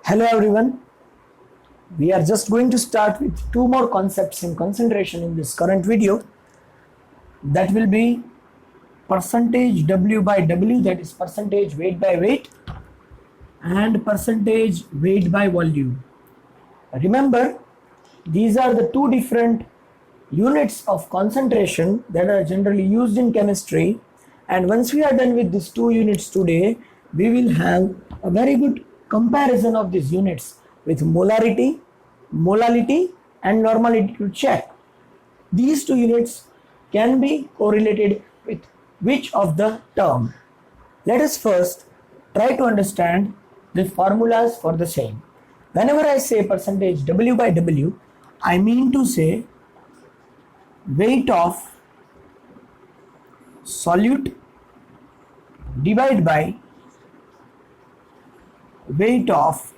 Hello everyone. We are just going to start with two more concepts in concentration in this current video. That will be percentage W by W, that is percentage weight by weight, and percentage weight by volume. Remember, these are the two different units of concentration that are generally used in chemistry, and once we are done with these two units today, we will have a very good comparison of these units with molarity, molality and normality to check. These two units can be correlated with which of the term. Let us first try to understand the formulas for the same. Whenever I say percentage W by W, I mean to say weight of solute divided by weight of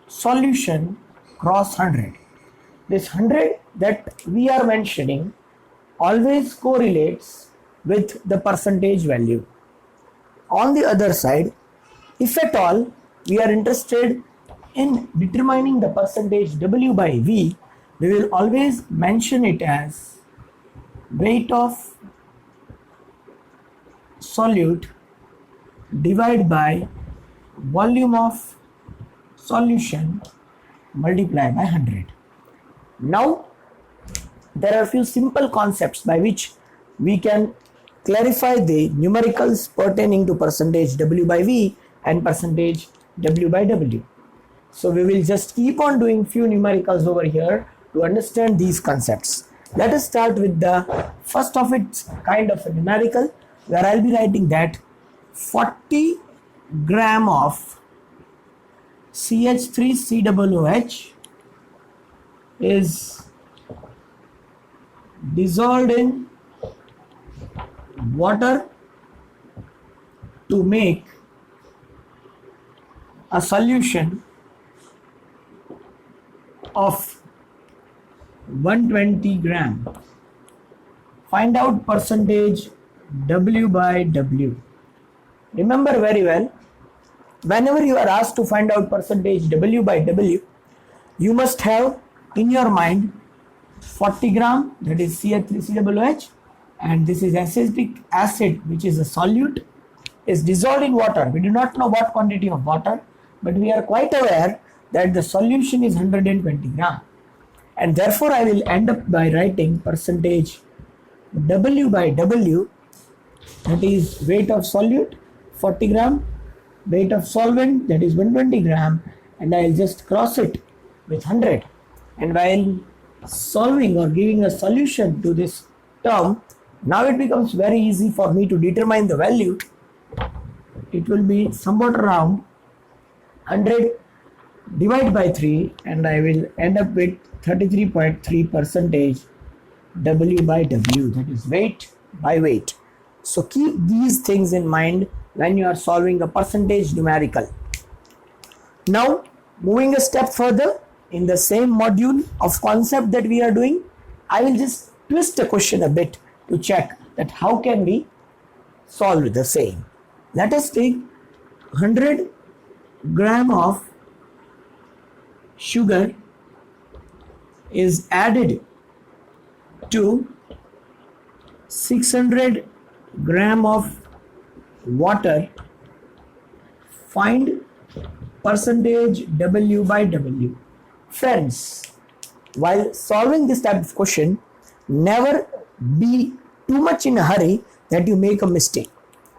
solution cross 100. This 100 that we are mentioning always correlates with the percentage value. On the other side, if at all we are interested in determining the percentage W by V, we will always mention it as weight of solute divided by volume of solution multiplied by 100. Now, there are a few simple concepts by which we can clarify the numericals pertaining to percentage W by V and percentage W by W. So we will just keep on doing few numericals over here to understand these concepts. Let us start with the first of its kind of a numerical, where I'll be writing that 40 gram of CH3COOH is dissolved in water to make a solution of 120 gram. Find out percentage W by W. Remember very well, whenever you are asked to find out percentage W by W, you must have in your mind 40 gram, that is CH3COOH, and this is acetic acid, which is a solute, is dissolved in water. We do not know what quantity of water, but we are quite aware that the solution is 120 gram, and therefore I will end up by writing percentage W by W, that is weight of solute 40 gram, weight of solvent, that is 120 gram, and I will just cross it with 100. And while solving or giving a solution to this term, now it becomes very easy for me to determine the value. It will be somewhat around 100 divided by 3, and I will end up with 33.3 percentage W by W, that is weight by weight. So keep these things in mind when you are solving a percentage numerical. Now, moving a step further in the same module of concept that we are doing, I will just twist the question a bit to check that how can we solve the same. Let us take 100 gram of sugar is added to 600 gram of water. Find percentage W by W. Friends, while solving this type of question, never be too much in a hurry that you make a mistake.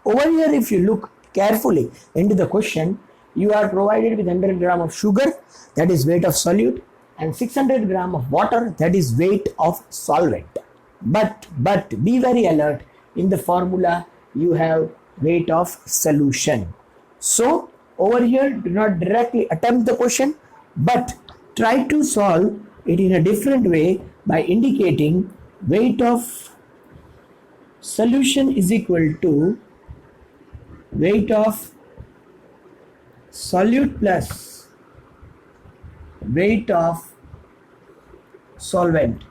Over here, if you look carefully into the question, you are provided with 100 gram of sugar, that is weight of solute, and 600 gram of water, that is weight of solvent. But be very alert, in the formula you have weight of solution. So over here, do not directly attempt the question, but try to solve it in a different way by indicating weight of solution is equal to weight of solute plus weight of solvent.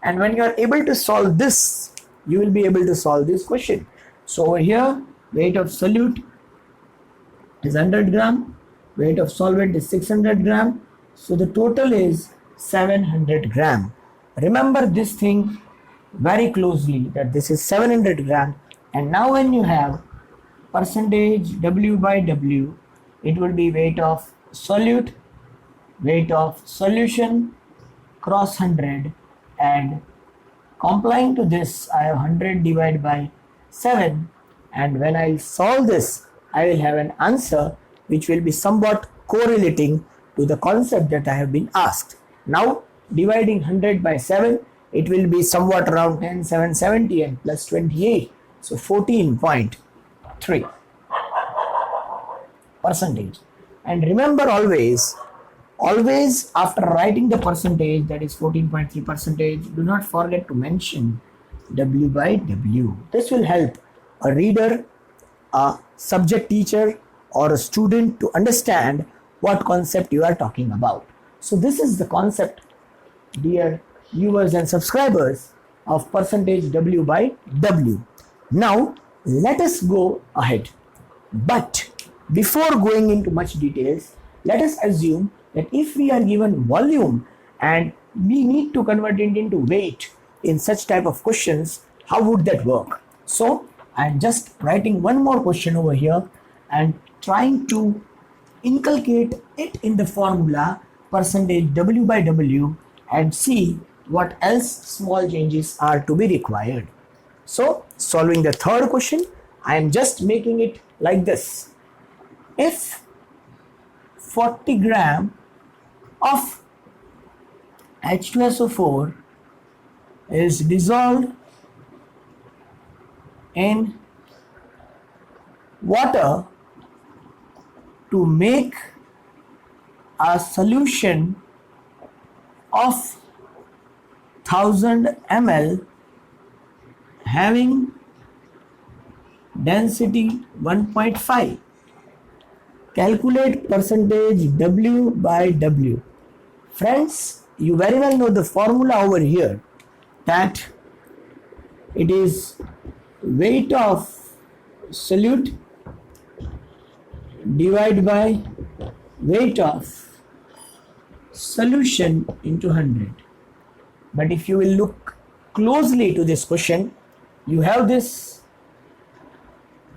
And when you are able to solve this, you will be able to solve this question. So over here, weight of solute is 100 gram, Weight of solvent is 600 gram. So the total is 700 gram. Remember this thing very closely, that this is 700 gram. And now when you have percentage W by W, it will be weight of solute, weight of solution, cross 100, and complying to this I have 100 divided by 7, and when I solve this I will have an answer which will be somewhat correlating to the concept that I have been asked. Now dividing 100 by 7, it will be somewhat around 10,770 and plus 28, so 14.3 percentage. And remember always after writing the percentage, that is 14.3 percentage, do not forget to mention W by W. This will help a reader, a subject teacher, or a student to understand what concept you are talking about. So this is the concept, dear viewers and subscribers, of percentage W by W. Now let us go ahead. But before going into much details, let us assume that if we are given volume and we need to convert it into weight in such type of questions, how would that work? So I am just writing one more question over here and trying to inculcate it in the formula percentage W by W and see what else small changes are to be required. So solving the third question, I am just making it like this. If 40 gram of H2SO4 is dissolved in water to make a solution of 1000 ml having density 1.5, calculate percentage W by W. Friends, you very well know the formula over here, that it is weight of solute divided by weight of solution into 100. But if you will look closely to this question, you have this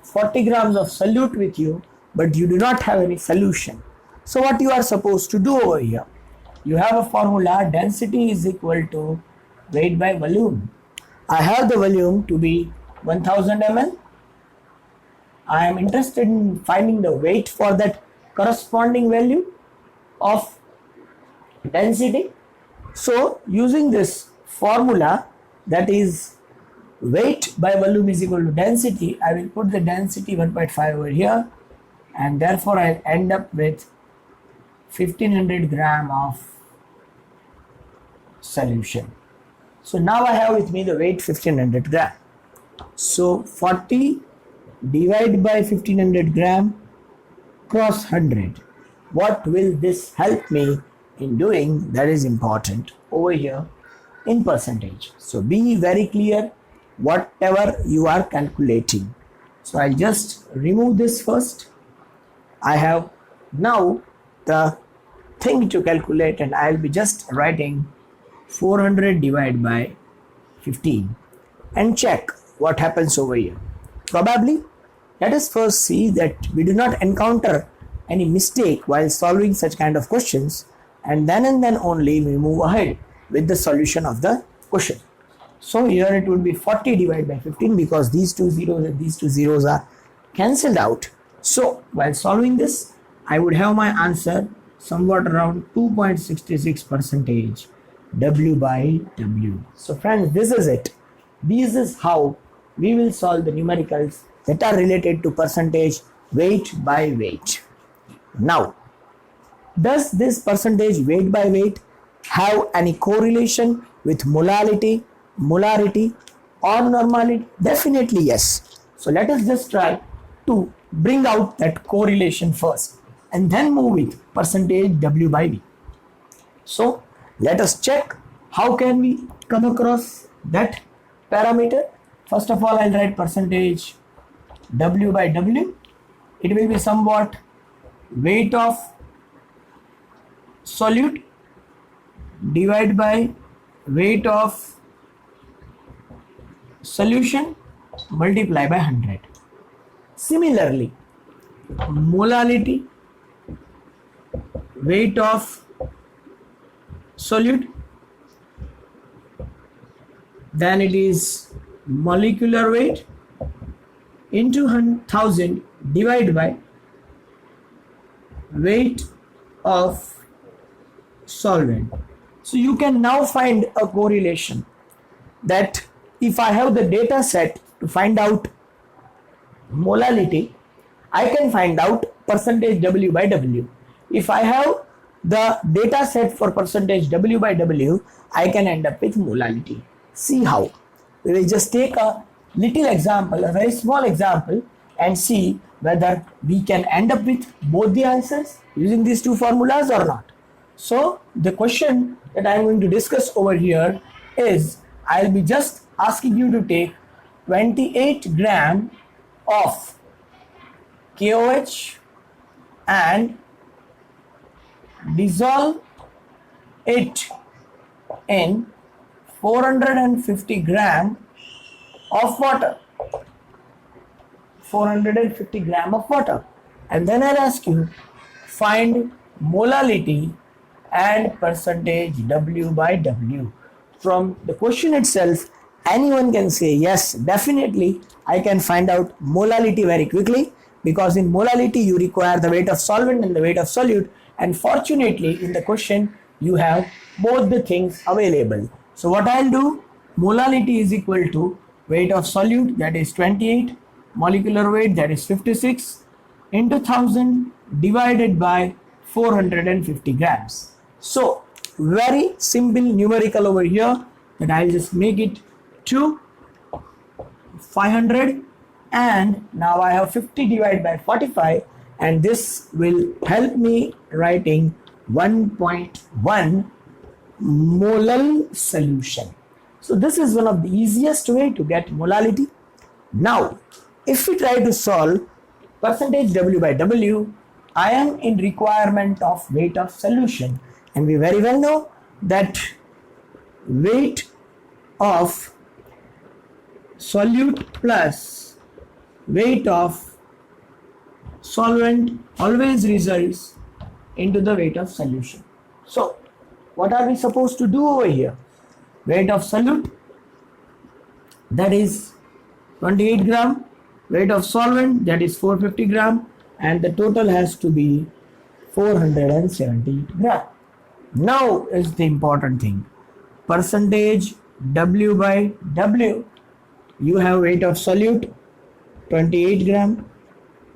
40 grams of solute with you, but you do not have any solution. So what you are supposed to do over here? You have a formula, density is equal to weight by volume. I have the volume to be 1000 ml. I am interested in finding the weight for that corresponding value of density. So using this formula, that is weight by volume is equal to density, I will put the density 1.5 over here, and therefore I'll end up with 1500 gram of solution. So now I have with me the weight 1500 gram. So 40 divided by 1500 gram cross 100. What will this help me in doing? That is important over here in percentage. So be very clear whatever you are calculating. So I'll just remove this first. I have now the thing to calculate, and I'll be just writing 400 divided by 15 and check what happens over here. Probably, let us first see that we do not encounter any mistake while solving such kind of questions, and then only we move ahead with the solution of the question. So here it would be 40 divided by 15 because these two zeros and these two zeros are cancelled out. So while solving this, I would have my answer somewhat around 2.66 percentage W by W. So friends, this is it. This is how we will solve the numericals that are related to percentage weight by weight. Now, does this percentage weight by weight have any correlation with molality, molarity, or normality? Definitely yes. So let us just try to bring out that correlation first and then move with percentage W by V. So let us check how can we come across that parameter. First of all, I'll write percentage W by W. It will be somewhat weight of solute divided by weight of solution multiply by 100. Similarly, molality, weight of solute, then it is molecular weight into 1000 divided by weight of solvent. So you can now find a correlation that if I have the data set to find out molality, I can find out percentage W by W. If I have the data set for percentage W by W, I can end up with molality. See how. We will just take a little example, a very small example, and see whether we can end up with both the answers using these two formulas or not. So the question that I am going to discuss over here is, I will be just asking you to take 28 gram of KOH and dissolve it in 450 gram of water. 450 gram of water, and then I'll ask you find molality and percentage W by W. From the question itself, anyone can say yes, definitely I can find out molality very quickly, because in molality you require the weight of solvent and the weight of solute, and fortunately in the question you have both the things available. So what I'll do, molality is equal to weight of solute, that is 28, molecular weight, that is 56, into 1000 divided by 450 grams. So very simple numerical over here, that I'll just make it to 500, and now I have 50 divided by 45, and this will help me writing 1.1 molal solution. So this is one of the easiest way to get molality. Now if we try to solve percentage W by W, I am in requirement of weight of solution, and we very well know that weight of solute plus weight of solvent always results into the weight of solution. So what are we supposed to do over here? Weight of solute, that is 28 gram, weight of solvent, that is 450 gram, and the total has to be 470 gram. Now is the important thing, percentage W by W. You have weight of solute 28 gram,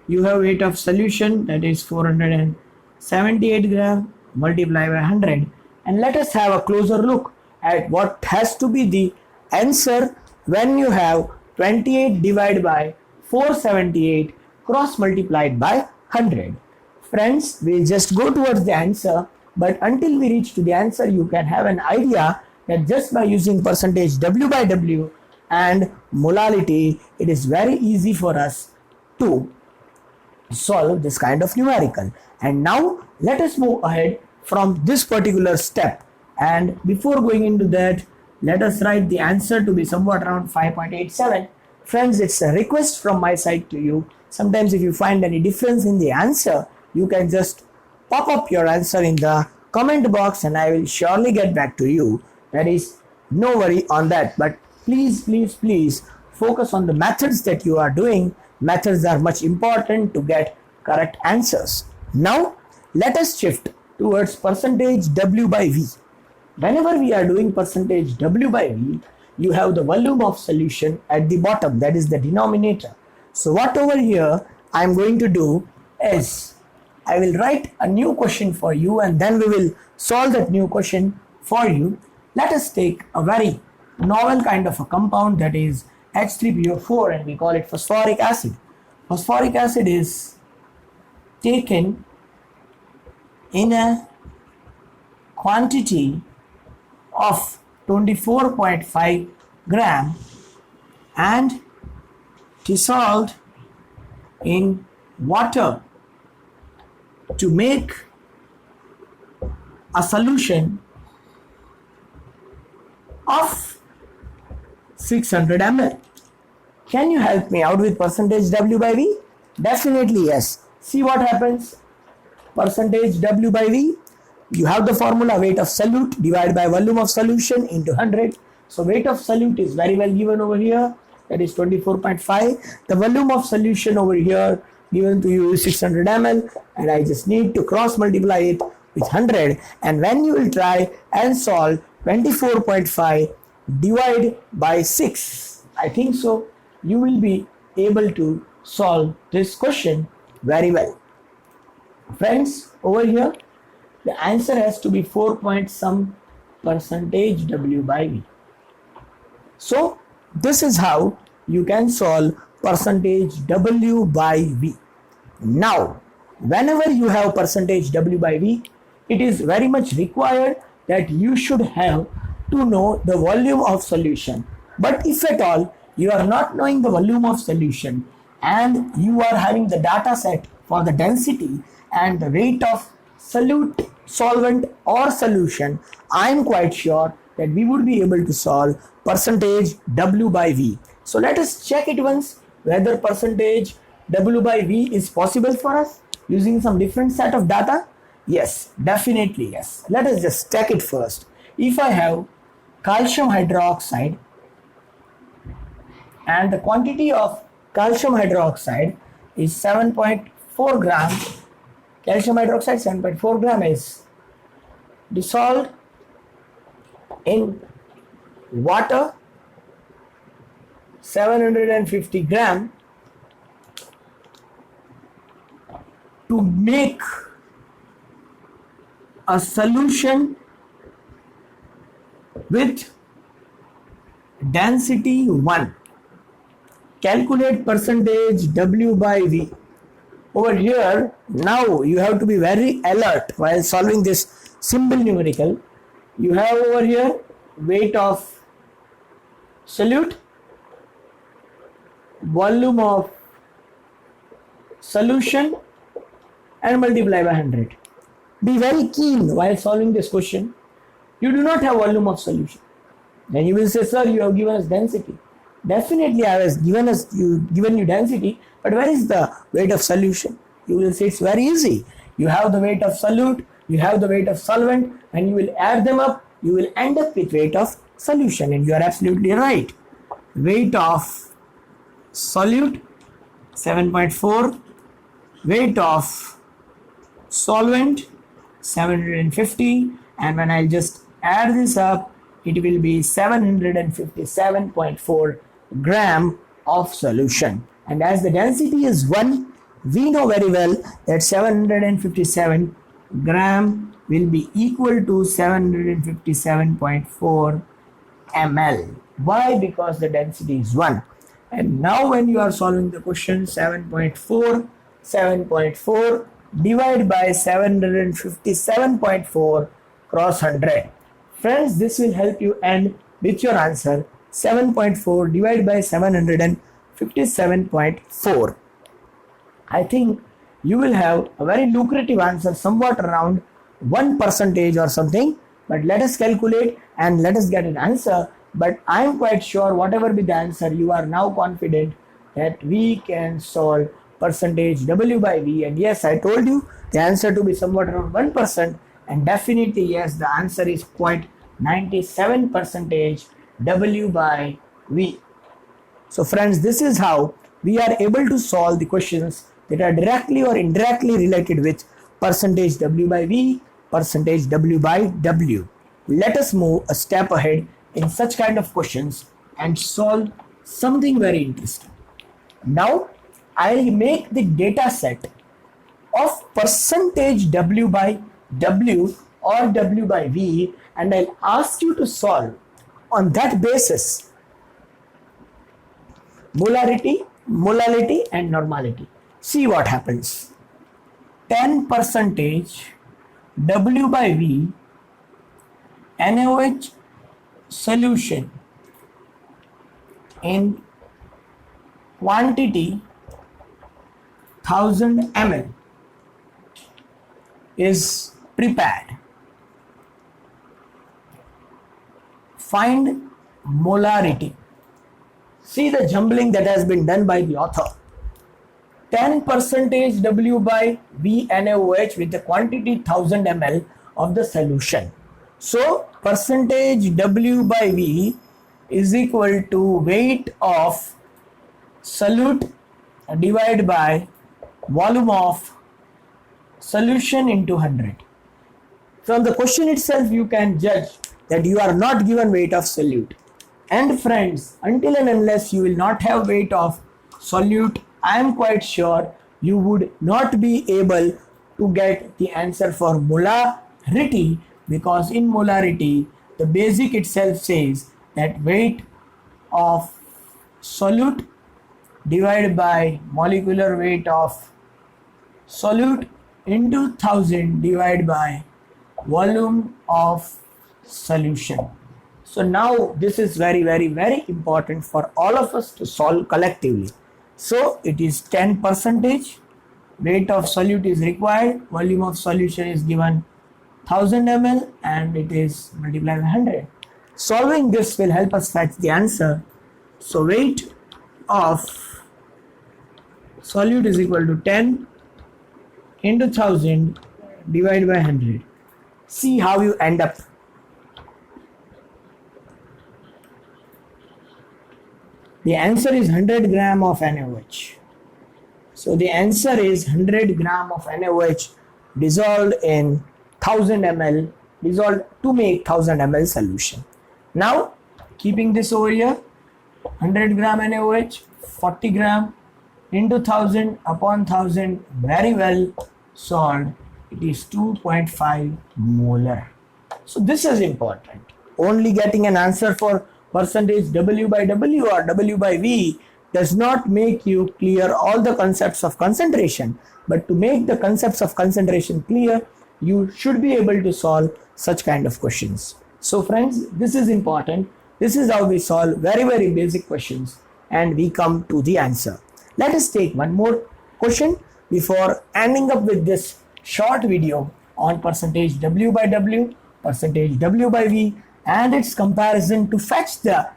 you have weight of solution, that is 478 gram, multiply by 100, and let us have a closer look at what has to be the answer when you have 28 divided by 478 cross multiplied by 100. Friends, we'll just go towards the answer, but until we reach to the answer, you can have an idea that just by using percentage W by W and molality, it is very easy for us to solve this kind of numerical. And now let us move ahead from this particular step, and before going into that, let us write the answer to be somewhat around 5.87. Friends, it's a request from my side to you. Sometimes if you find any difference in the answer, you can just pop up your answer in the comment box and I will surely get back to you. There is no worry on that, but please focus on the methods that you are doing. Methods are much important to get correct answers. Now let us shift towards percentage W by V. Whenever we are doing percentage W by V, you have the volume of solution at the bottom, that is the denominator. So what over here I am going to do is I will write a new question for you, and then we will solve that new question for you. Let us take a very novel kind of a compound, that is H3PO4, and we call it phosphoric acid. Phosphoric acid is taken in a quantity of 24.5 gram and dissolved in water to make a solution of 600 ml. Can you help me out with percentage W by V? Definitely yes. See what happens. Percentage W by V. You have the formula weight of solute divided by volume of solution into 100. So weight of solute is very well given over here. That is 24.5. The volume of solution over here given to you is 600 ml, and I just need to cross multiply it with 100. And when you will try and solve 24.5 divide by 6, I think so you will be able to solve this question very well. Friends, over here the answer has to be 4 point some percentage W by V. So this is how you can solve percentage W by V. Now whenever you have percentage W by V, it is very much required that you should have to know the volume of solution. But if at all you are not knowing the volume of solution and you are having the data set for the density and the weight of solute, solvent or solution, I am quite sure that we would be able to solve percentage W by V. So let us check it once whether percentage W by V is possible for us using some different set of data. Yes, definitely yes. Let us just check it first. If I have calcium hydroxide and the quantity of calcium hydroxide is 7.4 gram, calcium hydroxide 7.4 gram is dissolved in water 750 gram to make a solution with density 1. Calculate percentage W by V. Over here, now you have to be very alert while solving this simple numerical. You have over here weight of solute, volume of solution, and multiply by 100. Be very keen while solving this question. You do not have volume of solution. Then you will say, sir, you have given us density. Definitely I was given you density, but where is the weight of solution? You will say it's very easy. You have the weight of solute, you have the weight of solvent, and you will add them up, you will end up with weight of solution, and you are absolutely right. Weight of solute 7.4, weight of solvent 750, and when I just add this up, it will be 757.4 gram of solution. And as the density is 1, we know very well that 757 gram will be equal to 757.4 ml. Why? Because the density is 1. And now when you are solving the question, 7.4 divided by 757.4 cross 100. Friends, this will help you end with your answer 7.4 divided by 757.4. I think you will have a very lucrative answer, somewhat around 1% or something. But let us calculate and let us get an answer. But I am quite sure whatever be the answer, you are now confident that we can solve percentage W by V. And yes, I told you the answer to be somewhat around 1%. And definitely yes, the answer is quite 97% W by V. So friends, this is how we are able to solve the questions that are directly or indirectly related with percentage W by V, percentage W by W. Let us move a step ahead in such kind of questions and solve something very interesting. Now I'll make the data set of percentage W by W or W by V, and I'll ask you to solve on that basis molarity, molality and normality. See what happens. 10% W by V NaOH solution in quantity 1000 ml is prepared. Find molarity. See the jumbling that has been done by the author. 10% W by V NaOH with the quantity 1000 ml of the solution. So percentage W by V is equal to weight of solute divided by volume of solution into 100. From the question itself you can judge that you are not given weight of solute. And friends, until and unless you will not have weight of solute, I am quite sure you would not be able to get the answer for molarity, because in molarity the basic itself says that weight of solute divided by molecular weight of solute into 1000 divided by volume of solution. So now this is very important for all of us to solve collectively. So it is 10%, weight of solute is required, volume of solution is given 1000 ml and it is multiplied by 100. Solving this will help us fetch the answer. So weight of solute is equal to 10 into 1000 divided by 100. See how you end up. The answer is 100 gram of NaOH. So the answer is 100 gram of NaOH dissolved in 1000 ml, dissolved to make 1000 ml solution. Now keeping this over here, 100 gram NaOH, 40 gram into 1000 upon 1000, very well solved. It is 2.5 molar. So this is important. Only getting an answer for percentage W by W or W by V does not make you clear all the concepts of concentration, but to make the concepts of concentration clear, you should be able to solve such kind of questions. So friends, this is important. This is how we solve very basic questions and we come to the answer. Let us take one more question before ending up with this short video on percentage W by W, percentage W by V and its comparison to fetch the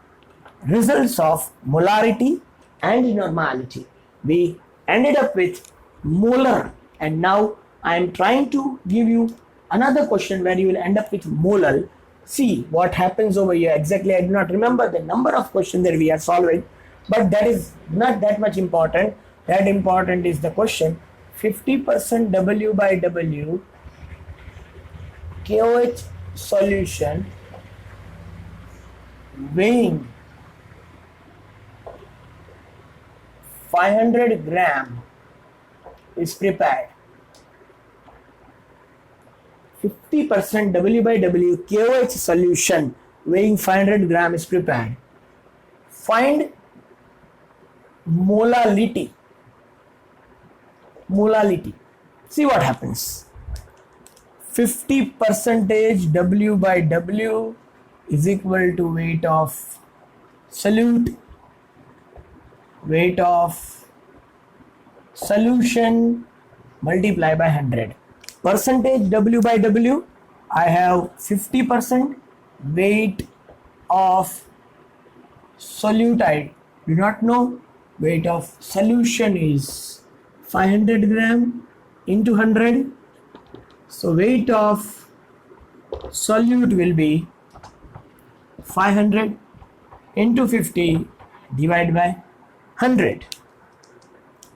results of molarity and normality. We ended up with molar, and now I am trying to give you another question where you will end up with molar. See what happens over here. Exactly, I do not remember the number of questions that we are solving, but that is not that much important. That important is the question 50% W by W KOH solution weighing 500 gram is prepared. 50% W by W KOH solution weighing 500 gram is prepared. Find molality. Molality. See what happens. 50% W by W is equal to weight of solute, weight of solution multiplied by 100. Percentage W by W, I have 50%, weight of solute I do not know, weight of solution is 500 gram into 100. So weight of solute will be 500 into 50 divided by 100.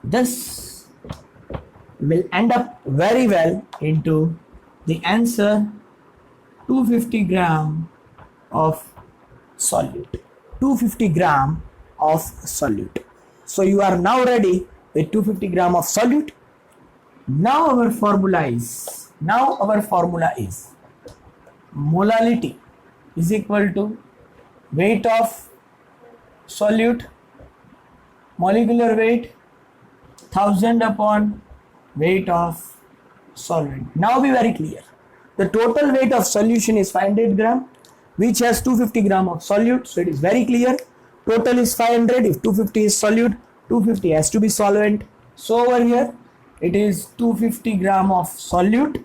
This will end up very well into the answer 250 gram of solute. 250 gram of solute. So you are now ready with 250 gram of solute. Now our formula is molality is equal to weight of solute, molecular weight 1000 upon weight of solvent. Now be very clear. The total weight of solution is 500 gram, which has 250 gram of solute. So it is very clear. Total is 500. If 250 is solute, 250 has to be solvent. So over here, it is 250 gram of solute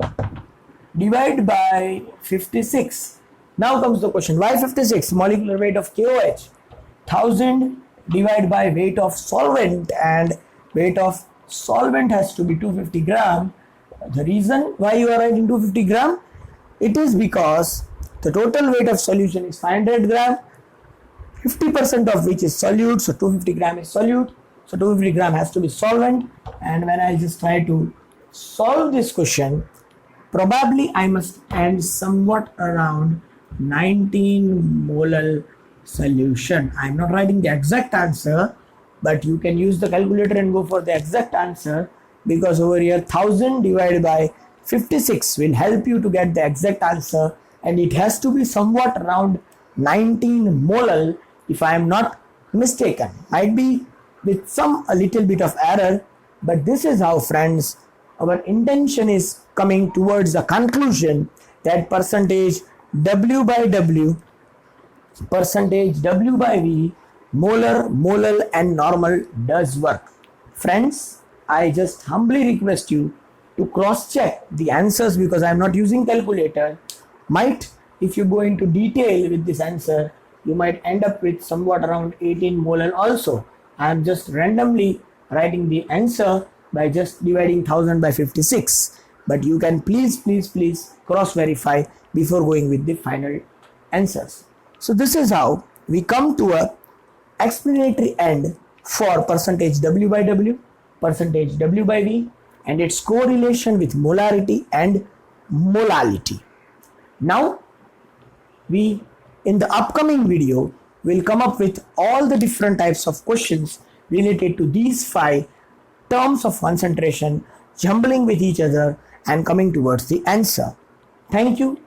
divided by 56. Now comes the question, why 56? Molecular weight of KOH 1000 divided by weight of solvent, and weight of solvent has to be 250 gram. The reason why you are writing 250 gram, it is because the total weight of solution is 500 gram, 50% of which is solute, so 250 gram is solute, so 250 gram has to be solvent. And when I just try to solve this question, probably I must end somewhat around 19 molar solution. I am not writing the exact answer, but you can use the calculator and go for the exact answer, because over here 1000 divided by 56 will help you to get the exact answer, and it has to be somewhat around 19 molar if I am not mistaken. Might be with a little bit of error, but this is how, friends, our intention is coming towards the conclusion that percentage W by W, percentage W by V, molar, molar and normal does work. Friends, I just humbly request you to cross check the answers, because I am not using calculator. Might, if you go into detail with this answer, you might end up with somewhat around 18 molar also. I am just randomly writing the answer by just dividing 1000 by 56. But you can please cross verify before going with the final answers. So this is how we come to a explanatory end for percentage W by W, percentage W by V, and its correlation with molarity and molality. Now we, in the upcoming video, will come up with all the different types of questions related to these 5 terms of concentration, jumbling with each other and coming towards the answer. Thank you.